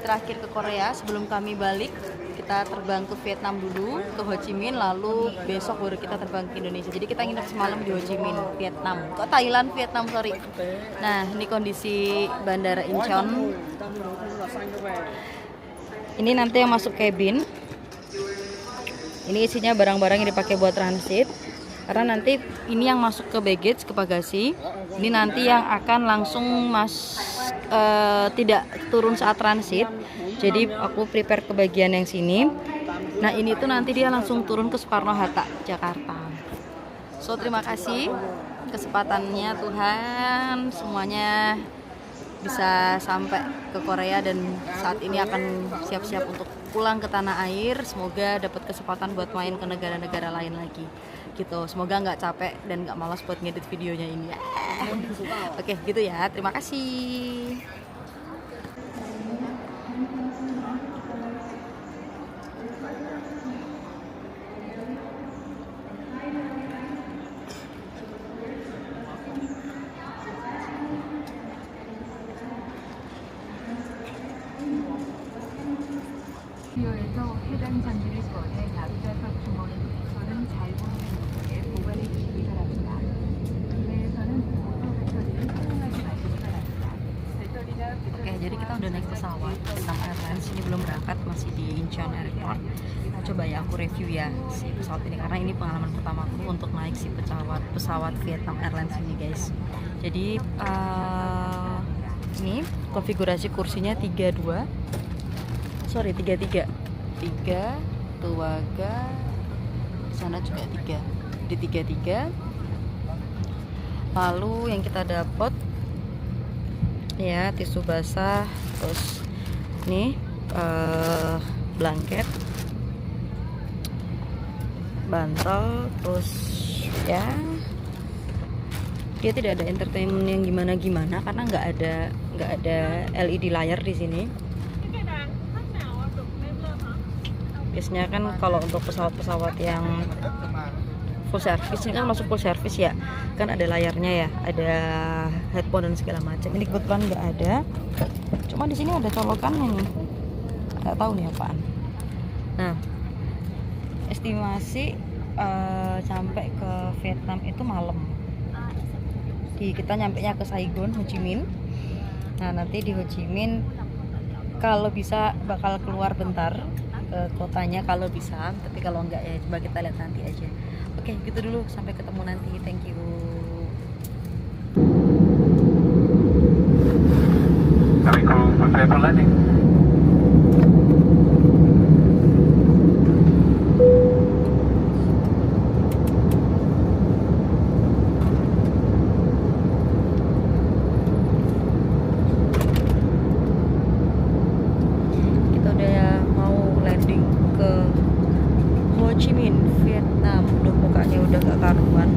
terakhir ke Korea. Sebelum kami balik, kita terbang ke Vietnam dulu, ke Ho Chi Minh, lalu besok baru kita terbang ke Indonesia. Jadi kita nginep semalam di Ho Chi Minh, Vietnam. Kok Thailand, Vietnam, sorry. Nah, ini kondisi Bandara Incheon. Ini nanti yang masuk cabin. Ini isinya barang-barang yang dipakai buat transit. Karena nanti ini yang masuk ke baggage, ke bagasi. Ini nanti yang akan langsung tidak turun saat transit. Jadi aku prepare ke bagian yang sini. Nah ini tuh nanti dia langsung turun ke Soekarno-Hatta, Jakarta. So terima kasih kesempatannya Tuhan, semuanya bisa sampai ke Korea dan saat ini akan siap-siap untuk pulang ke tanah air. Semoga dapat kesempatan buat main ke negara-negara lain lagi gitu. Semoga nggak capek dan nggak malas buat ngedit videonya ini. Oke gitu ya, terima kasih. 에서 해당 장비를 꺼내 앞좌석 주머니에서는 잘 보이는 곳에 보관해 주시기 바랍니다. 기내에서는 오토 배터리를 사용하지 마시기 바랍니다. 배터리나 Oke, jadi kita udah naik pesawat Vietnam Airlines. Ini belum berangkat, masih di Incheon Airport. Nah, coba ya aku review ya si pesawat ini karena ini pengalaman pertamaku untuk naik si pesawat Vietnam Airlines ini, guys. Jadi ini konfigurasi kursinya 33 keluarga, di sana juga 3 di 33. Lalu yang kita dapat ya tisu basah, terus nih blanket, bantal, terus ya dia tidak ada entertainment yang gimana-gimana karena nggak ada LED layar di sini. Biasanya kan kalau untuk pesawat-pesawat yang full service ini kan masuk full service ya, kan ada layarnya ya, ada headphone dan segala macam. Ini kebetulan nggak ada, cuma di sini ada colokannya nih, nggak tahu nih apaan. Nah, estimasi sampai ke Vietnam itu malam. Kita nyampenya ke Saigon, Ho Chi Minh. Nah nanti di Ho Chi Minh kalau bisa bakal keluar bentar ke kotanya kalau bisa, tapi kalau enggak ya coba kita lihat nanti aja. Oke gitu dulu, sampai ketemu nanti, thank you. Assalamualaikum, prepare for landing. Kita udah mau landing ke Ho Chi Minh, Vietnam. Udah mukanya udah gak karuan.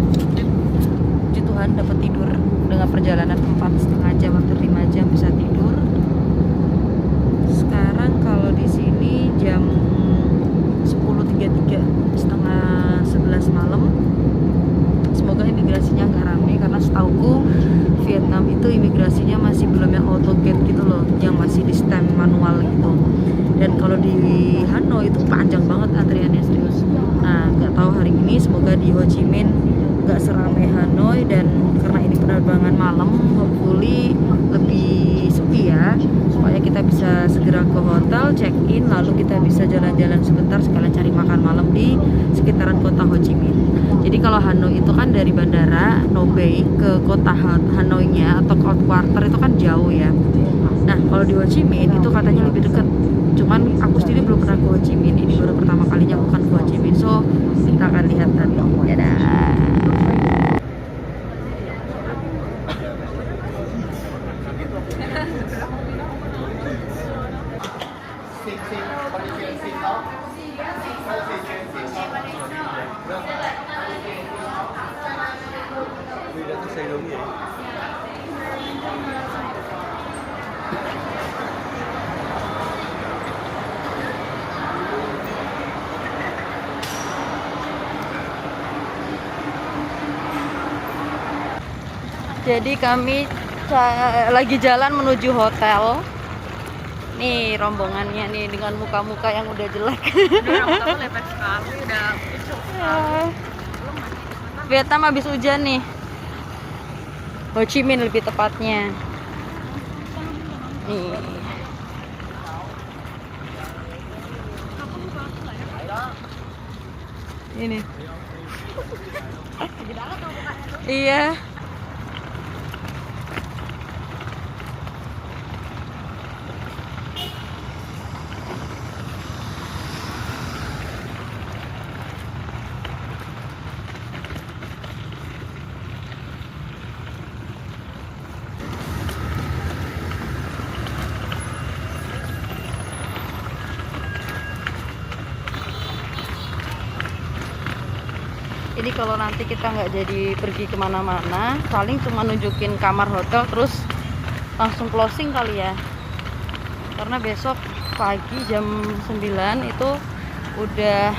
Puji Tuhan dapat tidur dengan perjalanan 4,5 jam, hampir 5 jam bisa tidur. Sekarang kalau di sini jam 10.33, setengah 11 malam. Semoga imigrasinya nggak rame karena setauku Vietnam itu imigrasinya masih belum yang auto gate gitu loh, yang masih di stem manual gitu. Dan kalau di Hanoi itu panjang banget antriannya, serius. Nah nggak tahu hari ini, semoga di Ho Chi Minh nggak seramai Hanoi, dan karena ini penerbangan malam, hopefully lebih sepi ya, supaya kita bisa segera ke hotel, check in, lalu kita bisa jalan-jalan sebentar sekalian cari makan malam di sekitaran kota Ho Chi Minh. Jadi kalau Hanoi itu kan dari bandara No Bay ke kota Hanoi-nya atau Cold Quarter itu kan jauh ya. Nah kalau di Ho Chi Minh itu katanya lebih dekat. Cuman aku sendiri belum pernah ke Ho Chi Minh, ini baru pertama kalinya aku kan ke Ho Chi Minh. So kita akan lihat nanti. Dadah. Jadi kami lagi jalan menuju hotel. Nih rombongannya nih dengan muka-muka yang udah jelek. Kamu lepek sekali, udah pucuk. Vietnam habis hujan nih. Ho Chi Minh lebih tepatnya. Nih. Ini. Iya. Ini kalau nanti kita nggak jadi pergi kemana-mana, paling cuma nunjukin kamar hotel terus langsung closing kali ya. Karena besok pagi jam 9 itu udah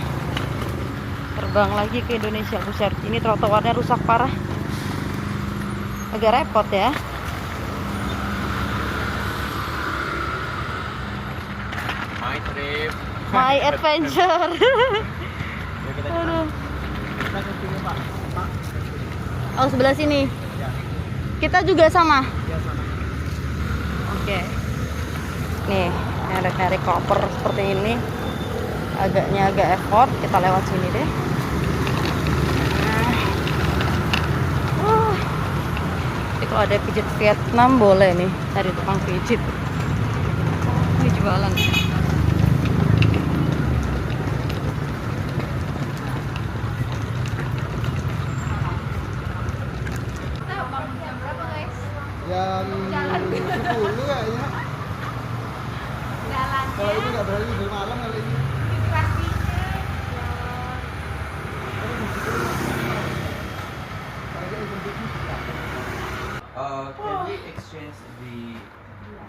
terbang lagi ke Indonesia. Buset, ini trotoarnya rusak parah. Agak repot ya. My trip. My adventure. Aduh. Oh, sebelah sini. Kita juga sama. Oke. Nih, nyari koper seperti ini. Agak effort, kita lewat sini deh. Jadi kalau ada pijit Vietnam boleh nih, cari tukang pijit. Ini jualan. Jam 10 kayaknya. Kalau ini nggak berani dari malam kali ini. Can we exchange the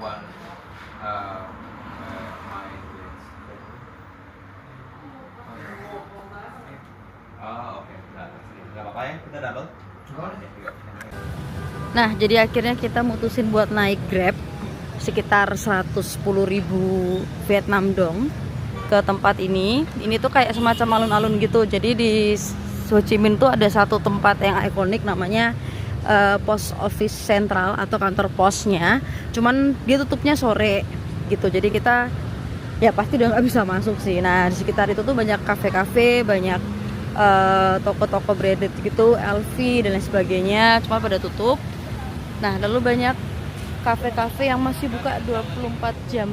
one my twins? Oke. Nggak apa-apa ya, kita double. Nah, jadi akhirnya kita mutusin buat naik Grab sekitar 110.000 Vietnam dong ke tempat ini. Ini tuh kayak semacam alun-alun gitu. Jadi di Ho Chi Minh tuh ada satu tempat yang ikonik namanya Post Office Central atau kantor posnya. Cuman dia tutupnya sore gitu. Jadi kita ya pasti udah nggak bisa masuk sih. Nah, di sekitar itu tuh banyak kafe-kafe, banyak toko-toko branded gitu, LV dan lain sebagainya, cuma pada tutup. Nah, lalu banyak kafe-kafe yang masih buka 24 jam.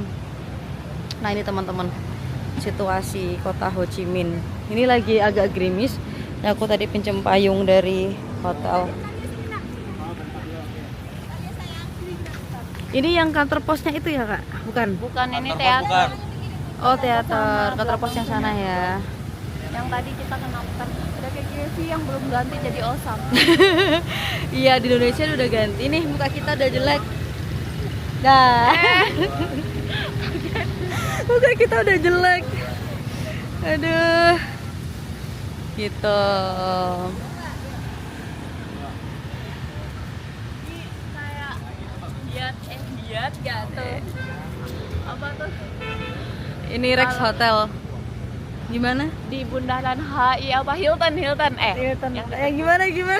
Nah, ini teman-teman situasi kota Ho Chi Minh. Ini lagi agak gerimis. Nah, aku tadi pinjam payung dari hotel. Ini yang kantor posnya itu ya, Kak? Bukan? Bukan, ini teater. Oh, teater. Kantor pos yang sana ya. Yang tadi kita kenalkan ada KKV yang belum ganti jadi Osam. Iya, di Indonesia udah ganti nih, muka kita udah jelek. Dah. Muka kita udah jelek. Aduh. Gitu. Kayak diet gak tuh? Apa tuh? Ini Rex Hotel. Gimana? Di bundaran HI apa Hilton. Hilton. Gimana?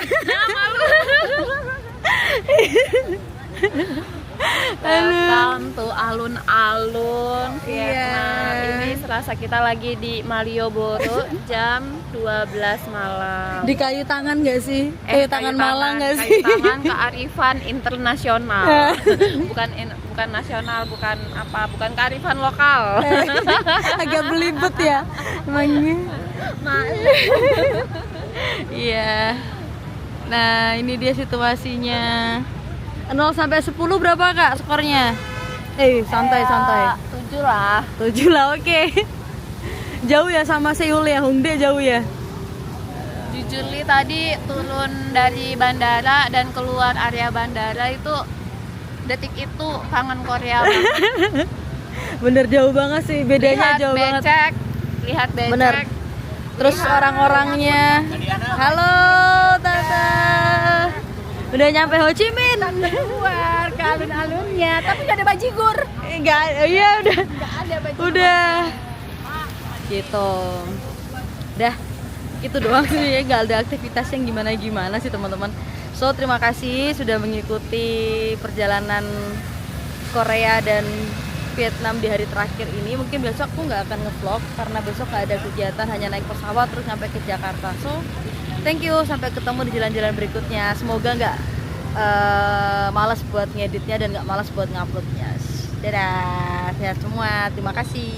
Welcome to alun-alun Vietnam. Iya. Ini serasa kita lagi di Malioboro jam 12 malam. Di kayu tangan nggak sih? Kayu tangan Malang nggak sih? Kayu tangan kearifan internasional. bukan nasional, bukan kearifan lokal. Agak belibet ya emangnya. Iya. Nah, ini dia situasinya. 0 sampai 10 berapa, Kak, skornya? Santai. 7 lah. 7 lah, oke. Jauh ya sama Seoul ya, Hongdae jauh ya. Jujur Li, tadi turun dari bandara dan keluar area bandara itu detik itu kangen Korea banget. Bener jauh banget sih, bedanya jauh banget. Lihat becek. Bener. Terus orang-orangnya. Halo, Tata. Udah nyampe Ho Chi Minh. Keluar ke alun-alunnya, tapi gak ada bajigur. Enggak, iya udah. Nggak ada baju. Udah. Gitu. Udah. Itu doang sih ya, nggak ada aktivitas yang gimana-gimana sih teman-teman. So, terima kasih sudah mengikuti perjalanan Korea dan Vietnam di hari terakhir ini. Mungkin besok aku nggak akan ngevlog karena besok nggak ada kegiatan, hanya naik pesawat terus sampai ke Jakarta. So, thank you, sampai ketemu di jalan-jalan berikutnya. Semoga nggak malas buat ngeditnya dan nggak malas buat nguploadnya. Dadah, sehat semua, terima kasih.